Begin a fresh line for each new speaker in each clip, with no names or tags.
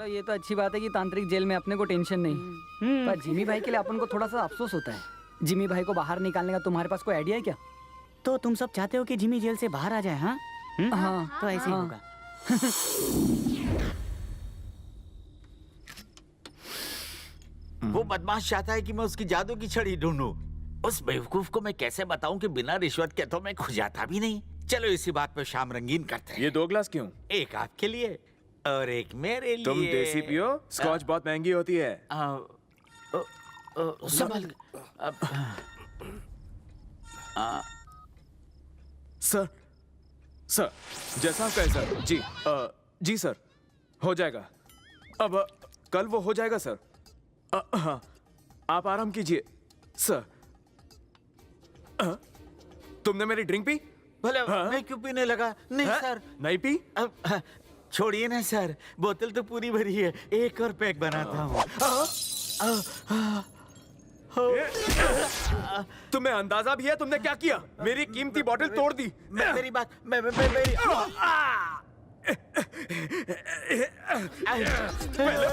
चलो ये तो अच्छी बात है कि तांत्रिक जेल में अपने को टेंशन नहीं, पर जिमी भाई के लिए अपन को थोड़ा सा अफसोस होता है। जिमी भाई को बाहर निकालने का तुम्हारे पास कोई आइडिया है क्या?
तो तुम सब चाहते हो कि जिमी जेल से बाहर आ जाए? हाँ
हाँ
तो ऐसे ही होगा।
वो बदमाश चाहता है कि मैं उसकी जादू की छड़ी ढूंढूं। उस बेवकूफ को मैं कैसे बताऊं कि बिना रिश्वत के तो मैं खो जाता भी नहीं। चलो इसी बात पे शाम रंगीन करते हैं।
ये 2 ग्लास क्यों?
एक आपके लिए और एक मेरे लिए।
तुम देसी पियो, स्कॉच बहुत महंगी होती है।
संभल।
सर जैसा आप कहें सर। जी सर, हो जाएगा। अब कल वो हो जाएगा सर। हाँ, आप आराम कीजिए सर। तुमने मेरी ड्रिंक पी?
भले मैं क्यों पीने लगा? नहीं सर,
नहीं पी?
छोड़िए ना सर, बोतल तो पूरी भरी है, एक और पैक बनाता हूँ।
तुम्हें अंदाजा भी है तुमने क्या किया? मेरी कीमती बोतल तोड़ दी।
मेरी बात मेरी
पहले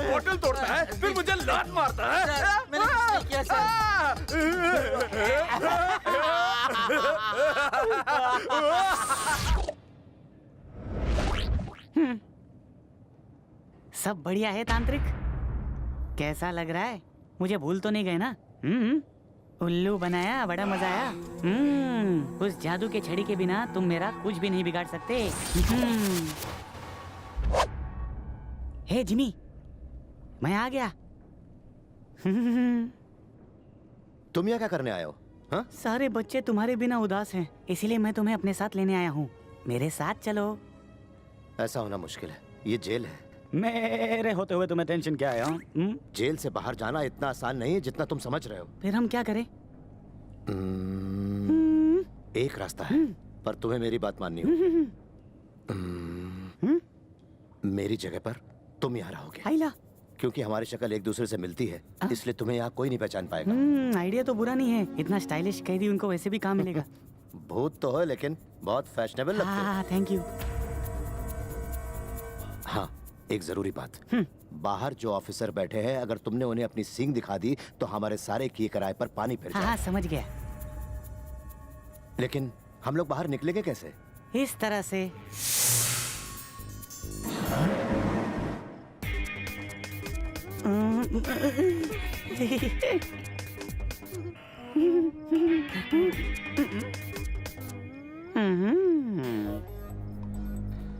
बोतल तोड़ता है, फिर मुझे लात मारता है।
सर, मैंने कुछ नहीं किया
सब बढ़िया है तांत्रिक? कैसा लग रहा है? मुझे भूल तो नहीं गए ना? उल्लू बनाया, बड़ा मजा आया। उस जादू के छड़ी के बिना तुम मेरा कुछ भी नहीं बिगाड़ सकते। हे जिमी, मैं आ गया।
तुम यहाँ क्या करने आए हो? हाँ?
सारे बच्चे तुम्हारे बिना उदास हैं, इसीलिए मैं तुम्हें अपने साथ लेने आया हूँ। मेरे साथ चलो।
ऐसा होना मुश्किल है, ये जेल है।
मेरे होते हुए तुम्हें टेंशन क्या है?
जेल से बाहर जाना इतना आसान नहीं है जितना तुम समझ रहे हो।
फिर हम क्या करें?
एक रास्ता है, पर तुम्हें मेरी बात माननी होगी। मेरी जगह पर तुम यहाँ रहोगे।
आइला।
क्योंकि हमारी शक्ल एक दूसरे से मिलती है, इसलिए तुम्हें यहाँ कोई नहीं पहचान पाएगा।
आइडिया तो बुरा नहीं है, इतना स्टाइलिश कैदी उनको वैसे भी काम मिलेगा।
भूत तो है लेकिन बहुत फैशनेबल लगते हो।
हाँ, थैंक यू।
हाँ, एक जरूरी बात। बाहर जो ऑफिसर बैठे हैं, अगर तुमने उन्हें अपनी सींग दिखा दी तो हमारे सारे किए किराए पर पानी फिर जाएगा।
हाँ, समझ गया।
लेकिन हम लोग बाहर निकलेंगे कैसे?
इस तरह से।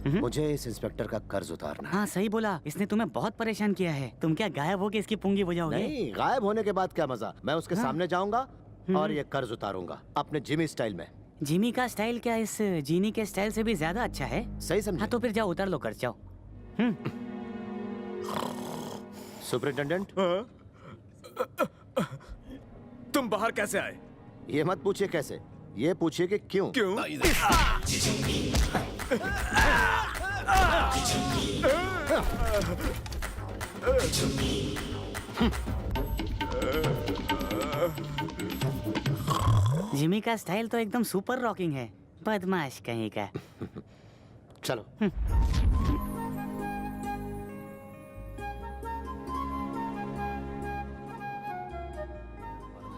मुझे इस इंस्पेक्टर का कर्ज उतारना है।
हाँ, सही बोला। इसने तुम्हें बहुत परेशान किया है। तुम क्या गायब हो के इसकी पुंगी बुझाओगे?
नहीं, गायब होने के बाद क्या मजा। मैं उसके सामने जाऊंगा और ये कर्ज उतारूंगा अपने जिमी स्टाइल में।
जिमी का स्टाइल क्या इस जीनी के स्टाइल से भी ज्यादा अच्छा है?
सही समझे?
हाँ, तो फिर जाओ, उतार लो कर्ज, जाओ।
सुपरिटेंडेंट,
तुम बाहर कैसे आए?
ये मत पूछिए कैसे, ये पूछिए कि क्यों।
क्यों?
जिमी का स्टाइल तो एकदम सुपर रॉकिंग है। बदमाश कहीं का।
चलो।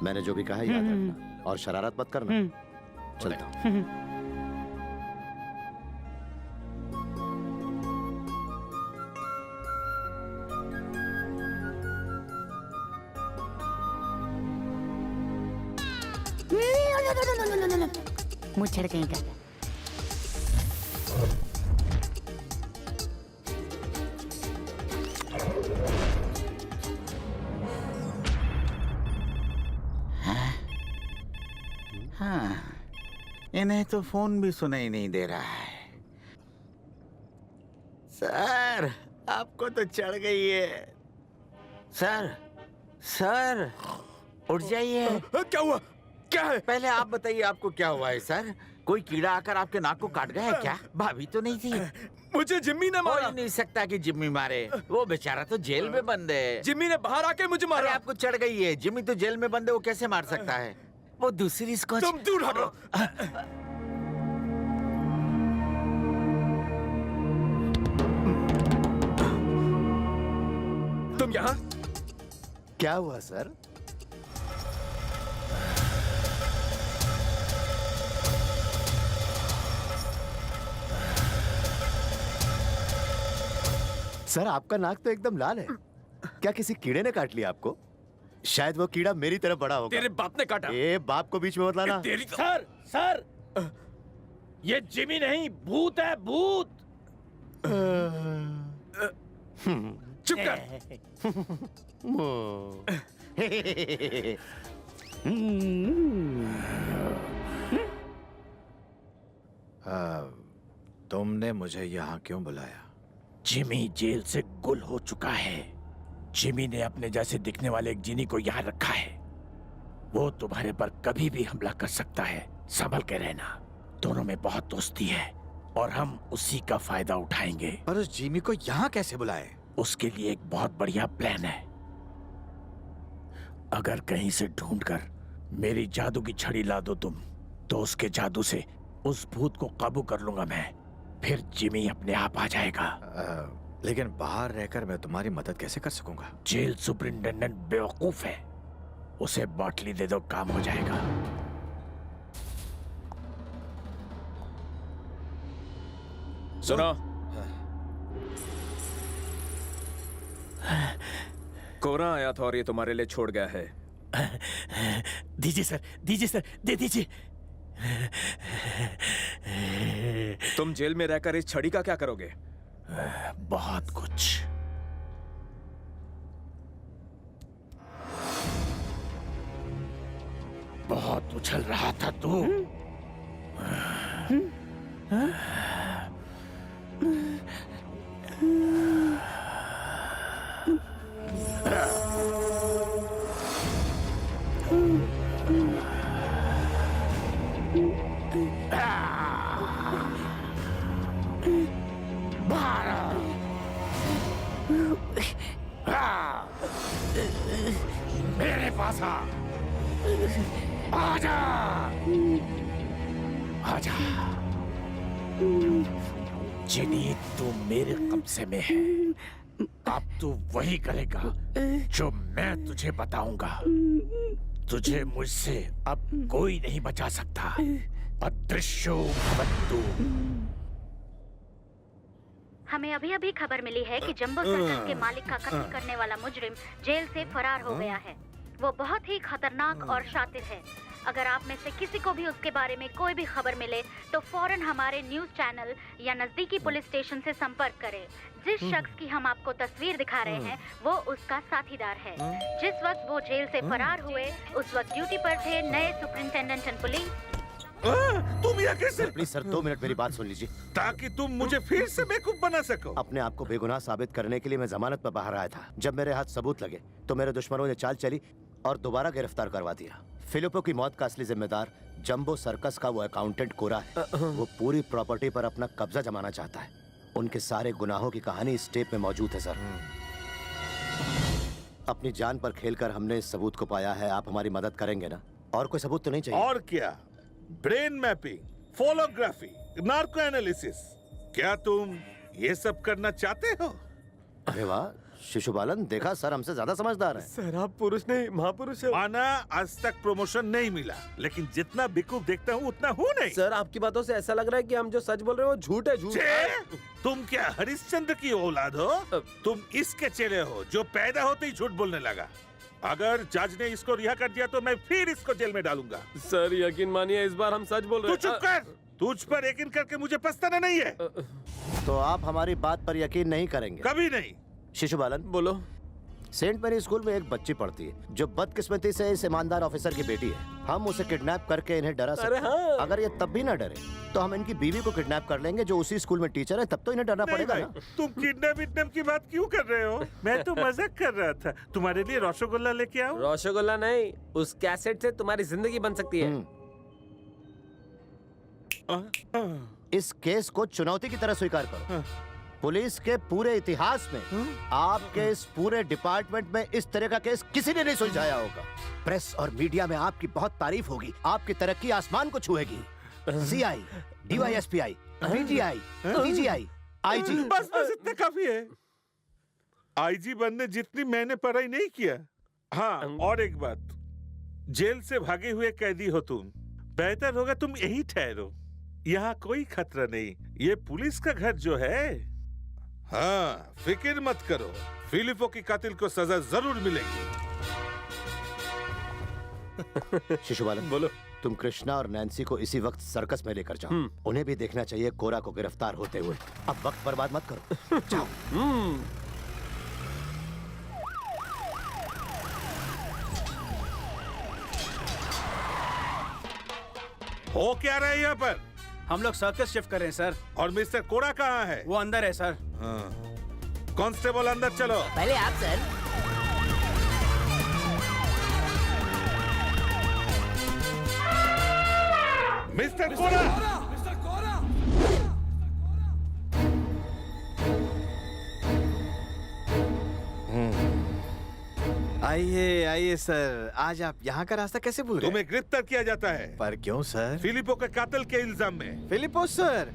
मैंने जो भी कहा याद रखना और शरारत मत करना। चलता हूँ।
मुझे कहीं का।
हाँ, इन्हें तो फोन भी सुनाई नहीं दे रहा है। सर, आपको तो चढ़ गई है। सर, उठ जाइए।
क्या हुआ? क्या है?
पहले आप बताइए, आपको क्या हुआ है सर? कोई कीड़ा आकर आपके नाक को काट गया है क्या? भाभी तो नहीं थी?
मुझे जिम्मी ने
हो
मारा।
ही नहीं सकता कि जिम्मी मारे। वो बेचारा तो जेल में बंद है।
जिम्मी ने बाहर आके मुझे
अरे
मारा।
आपको चढ़ गई है। जिम्मी तो जेल में बंद है, वो कैसे मार सकता है? वो दूसरी स्कॉच।
तुम दूर हटो। तुम यहाँ?
क्या हुआ सर? सर आपका नाक तो एकदम लाल है। क्या किसी कीड़े ने काट लिया आपको? शायद वो कीड़ा मेरी तरफ बड़ा होगा।
तेरे बाप ने काटा।
ए बाप को बीच में मत लाना।
तेरी
सर सर, ये जिमी नहीं, भूत है, भूत।
चुप कर।
तुमने मुझे यहाँ क्यों बुलाया?
जिमी जेल से गुल हो चुका है। जिमी ने अपने जैसे दिखने वाले एक जिनी को यहाँ रखा है। वो तुम्हारे पर कभी भी हमला कर सकता है, संभल के रहना। दोनों में बहुत दोस्ती है और हम उसी का फायदा उठाएंगे।
पर उस जिमी को यहाँ कैसे बुलाए?
उसके लिए एक बहुत बढ़िया प्लान है। अगर कहीं से ढूंढकर मेरी जादू की छड़ी ला दो तुम, तो उसके जादू से उस भूत को काबू कर लूंगा मैं। फिर जिमी अपने आप आ जाएगा।
लेकिन बाहर रहकर मैं तुम्हारी मदद कैसे कर सकूंगा?
जेल सुपरिंटेंडेंट बेवकूफ है, उसे बाटली दे दो, काम हो जाएगा।
सुनो, कोरा आया था और ये तुम्हारे लिए छोड़ गया है।
दीजिए सर, दीजिए सर, दे दीजिए।
तुम जेल में रहकर इस छड़ी का क्या करोगे?
बहुत कुछ। बहुत उछल रहा था तू। मेरे पास आजा, आजा। जिनी तू मेरे कब्जे में है। अब तू वही करेगा जो मैं तुझे बताऊंगा। तुझे मुझसे अब कोई नहीं बचा सकता। अदृश्यो भवन्तु।
हमें अभी अभी खबर मिली है कि जंबो सर्कस के मालिक का कत्ल करने वाला मुजरिम जेल से फरार हो गया है। वो बहुत ही खतरनाक और शातिर है। अगर आप में से किसी को भी उसके बारे में कोई भी खबर मिले तो फौरन हमारे न्यूज चैनल या नजदीकी पुलिस स्टेशन से संपर्क करें। जिस शख्स की हम आपको तस्वीर दिखा रहे हैं वो उसका साथीदार है। जिस वक्त वो जेल से फरार हुए उस वक्त ड्यूटी पर थे नए सुपरिंटेंडेंट एंड पुलिस।
तुम यहाँ कैसे?
प्लीज सर 2 मिनट मेरी बात सुन लीजिए।
ताकि तुम मुझे फिर से बेवकूफ बना सको।
अपने आप को बेगुनाह साबित करने के लिए मैं जमानत पर बाहर आया था। जब मेरे हाथ सबूत लगे तो मेरे दुश्मनों ने चाल चली और दोबारा गिरफ्तार करवा दिया। फिलिपो की मौत का असली जिम्मेदार जंबो सर्कस का वो अकाउंटेंट कोरा है। वो पूरी प्रॉपर्टी पर अपना कब्जा जमाना चाहता है। उनके सारे गुनाहों की कहानी इस टेप में मौजूद है सर। अपनी जान पर खेलकर हमने इस सबूत को पाया है। आप हमारी मदद करेंगे ना? और कोई सबूत तो नहीं चाहिए?
और क्या? ब्रेन मैपिंग, फोलोग्राफी, नार्को एनालिसिस, क्या तुम ये सब करना चाहते हो?
अरे वाह शिशुपालन, देखा सर हमसे ज्यादा समझदार है।
सर आप पुरुष नहीं महापुरुष हो।
माना आज तक प्रमोशन नहीं मिला, लेकिन जितना बेवकूफ देखता हूँ उतना हूँ नहीं।
सर आपकी बातों से ऐसा लग रहा है कि हम जो सच बोल रहे हैं वो झूठ है, झूठ।
छे! तुम क्या हरिश्चंद्र की औलाद हो? तुम इसके चेले हो जो पैदा होते ही झूठ बोलने लगा। अगर जज ने इसको रिहा कर दिया तो मैं फिर इसको जेल में डालूंगा।
सर यकीन मानिए इस बार हम सच बोल रहे
तू चुप कर। तुझ पर यकीन करके मुझे पछताना नहीं है।
तो आप हमारी बात पर यकीन नहीं करेंगे?
कभी नहीं।
शिशुपालन,
बोलो।
सेंट मैरी स्कूल में एक बच्ची पढ़ती है जो बदकिस्मती से इस ईमानदार ऑफिसर की बेटी है। हम उसे किडनैप करके इन्हें डरा सकते हैं।
हाँ।
अगर ये तब भी ना डरे तो हम इनकी बीवी को किडनैप कर लेंगे जो उसी स्कूल में टीचर है। तब तो इन्हें डरना पड़ेगा ना?
तुम किडनैप की बात क्यों कर रहे हो? मैं तो मजाक कर रहा था। तुम्हारे लिए रसगुल्ला लेके आओ?
रसगुल्ला नहीं, उस कैसेट से तुम्हारी जिंदगी बन सकती है।
इस केस को चुनौती की तरह स्वीकार करो। पुलिस के पूरे इतिहास में आपके इस पूरे डिपार्टमेंट में इस तरह का केस किसी ने नहीं सुलझाया होगा। प्रेस और मीडिया में आपकी बहुत तारीफ होगी। आपकी तरक्की आसमान को छुएगी। CI, DYSPI, DGI, DGI, IG.
बस इतना काफी है। आईजी बनने जितनी मैंने पढ़ाई नहीं किया। हाँ, और एक बात, जेल से भागे हुए कैदी हो तुम, बेहतर होगा तुम यही ठहरो। यहाँ कोई खतरा नहीं, ये पुलिस का घर जो है। हाँ, फिक्र मत करो, फिलिपो की कातिल को सजा जरूर मिलेगी।
शिशुपालन,
बोलो।
तुम कृष्णा और नैन्सी को इसी वक्त सर्कस में लेकर जाओ। उन्हें भी देखना चाहिए कोरा को गिरफ्तार होते हुए। अब वक्त बर्बाद मत करो, जाओ।
हो क्या रहा है यहाँ पर?
हम लोग सर्कस शिफ्ट कर रहे हैं सर।
और मिस्टर कोरा कहाँ है?
वो अंदर है सर।
हाँ। कांस्टेबल अंदर चलो।
पहले आप सर।
मिस्टर कोरा!
आइए आइए सर, आज आप यहाँ का रास्ता कैसे भूल गए?
तुम्हें गिरफ्तार किया जाता है
पर क्यों सर?
फिलिपो के कातिल के इल्जाम में।
फिलिपो सर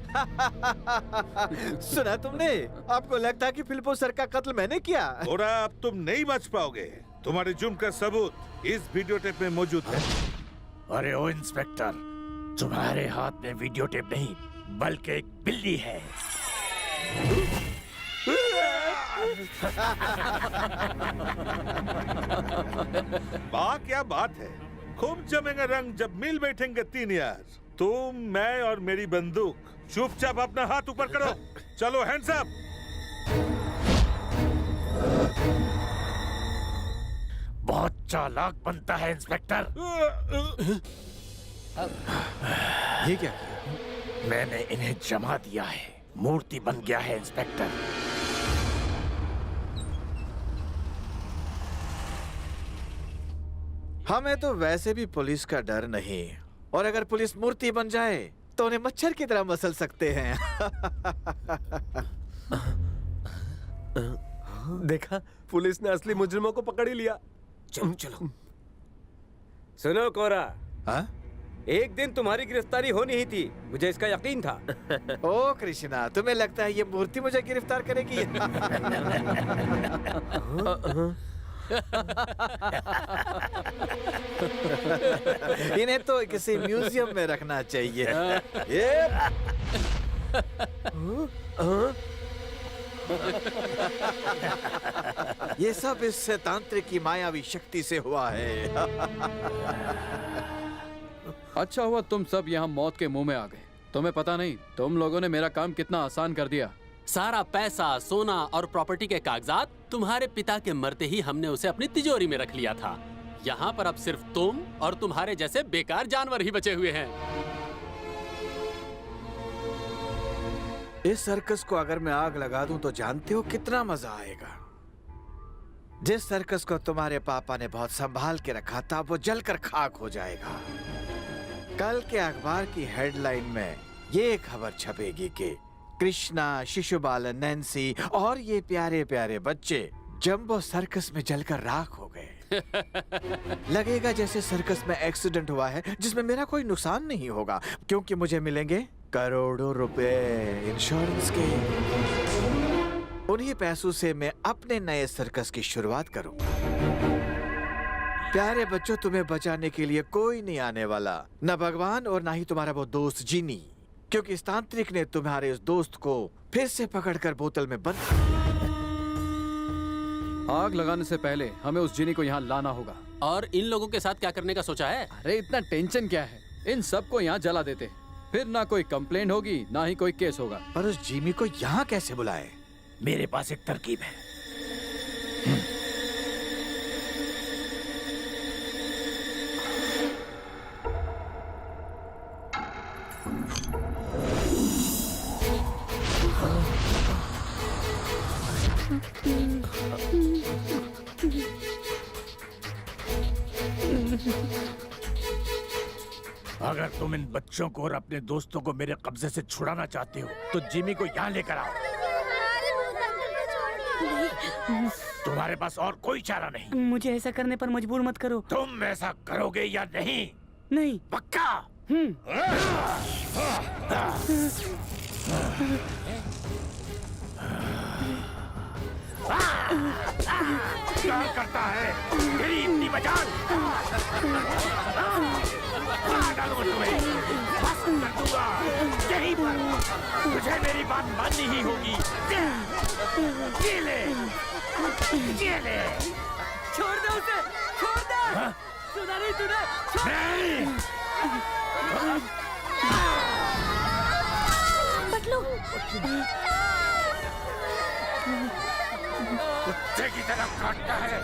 सुना तुमने? आपको लगता कि फिलिपो सर का कत्ल मैंने किया?
कोरा, अब तुम नहीं बच पाओगे। तुम्हारे जुर्म का सबूत इस वीडियो टेप में मौजूद है।
अरे ओ इंस्पेक्टर, तुम्हारे हाथ में वीडियो टेप नहीं बल्कि एक बिल्ली है।
वाह, क्या बात है। खूब जमेगा रंग जब मिल बैठेंगे तीन यार। तुम, मैं और मेरी बंदूक। चुपचाप अपना हाथ ऊपर करो। चलो, हैंड्स अप।
बहुत चालाक बनता है इंस्पेक्टर।
ये क्या किया?
मैंने इन्हें जमा दिया है, मूर्ति बन गया है इंस्पेक्टर।
हमें तो वैसे भी पुलिस का डर नहीं, और अगर पुलिस मूर्ति बन जाए तो उन्हें मच्छर की तरह मसल सकते हैं।
देखा, पुलिस ने असली मुजरिमों को पकड़ ही लिया। चलो चलो। सुनो कोरा,
हाँ?
एक दिन तुम्हारी गिरफ्तारी होनी ही थी, मुझे इसका यकीन था।
ओ कृष्णा, तुम्हें लगता है ये मूर्ति मुझे गिरफ्तार करेगी? इन्हें तो किसी म्यूजियम में रखना चाहिए। ये सब इस तांत्रिक की मायावी शक्ति से हुआ है।
अच्छा हुआ तुम सब यहाँ मौत के मुंह में आ गए। तुम्हें पता नहीं तुम लोगों ने मेरा काम कितना आसान कर दिया।
सारा पैसा, सोना और प्रॉपर्टी के कागजात तुम्हारे पिता के मरते ही हमने उसे अपनी तिजोरी में रख लिया था। यहाँ पर अब सिर्फ तुम और तुम्हारे जैसे बेकार जानवर ही बचे हुए हैं।
इस सर्कस को अगर मैं आग लगा दूं तो जानते हो कितना मजा आएगा। जिस सर्कस को तुम्हारे पापा ने बहुत संभाल के रखा था वो जलकर खाक हो जाएगा। कल के अखबार की हेडलाइन में ये खबर छपेगी कि कृष्णा, शिशुपालन, नैन्सी और ये प्यारे प्यारे बच्चे जंबो सर्कस में जलकर राख हो गए। लगेगा जैसे सर्कस में एक्सीडेंट हुआ है जिसमें मेरा कोई नुकसान नहीं होगा, क्योंकि मुझे मिलेंगे करोड़ों रुपए इंश्योरेंस के। उन्हीं पैसों से मैं अपने नए सर्कस की शुरुआत करूंगा। प्यारे बच्चों, तुम्हें बचाने के लिए कोई नहीं आने वाला, न भगवान और ना ही तुम्हारा वो दोस्त जीनी, क्योंकि इस तांत्रिक ने तुम्हारे उस दोस्त को फिर से पकड़कर बोतल में बंद कर दिया।
आग लगाने से पहले हमें उस जिनी को यहाँ लाना होगा।
और इन लोगों के साथ क्या करने का सोचा है?
अरे इतना टेंशन क्या है, इन सबको यहाँ जला देते, फिर ना कोई कंप्लेंट होगी ना ही कोई केस होगा।
पर उस जिमी को यहाँ कैसे बुलाए?
मेरे पास एक तरकीब है। अगर तुम इन बच्चों को और अपने दोस्तों को मेरे कब्जे से छुड़ाना चाहते हो तो जिमी को यहाँ लेकर आओ। तुम्हारे पास और कोई चारा नहीं।
मुझे ऐसा करने पर मजबूर मत करो।
तुम ऐसा करोगे या नहीं?
नहीं।
पक्का? क्या करता है तेरी इतनी मजाल? मार डालूंगा तुम्हें, बस कर दूंगा यहीं पर। तुझे मेरी बात माननी ही होगी। ये ले, ये ले।
छोड़ दे उसे, छोड़ दे। सुना नहीं तूने?
बटलू,
कुत्ते की तरह काटता है।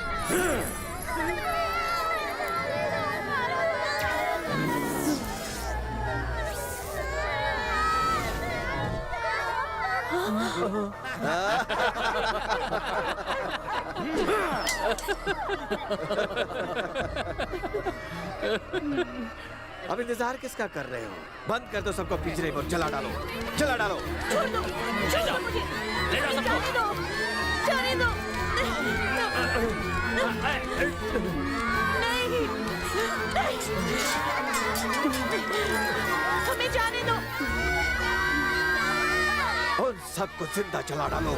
अब इंतजार किसका कर रहे हो? बंद कर दो सबको पिंजरे में, चला डालो, चला डालो।
जाने दो। हमें जाने दो।
उन सबको जिंदा चला डालो।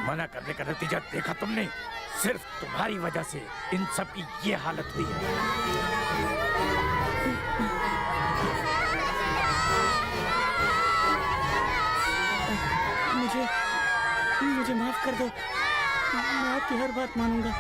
मना करने का नतीजा देखा तुमने? सिर्फ तुम्हारी वजह से इन सब की ये हालत हुई है।
मुझे माफ कर दो, मैं आपकी हर बात मानूंगा।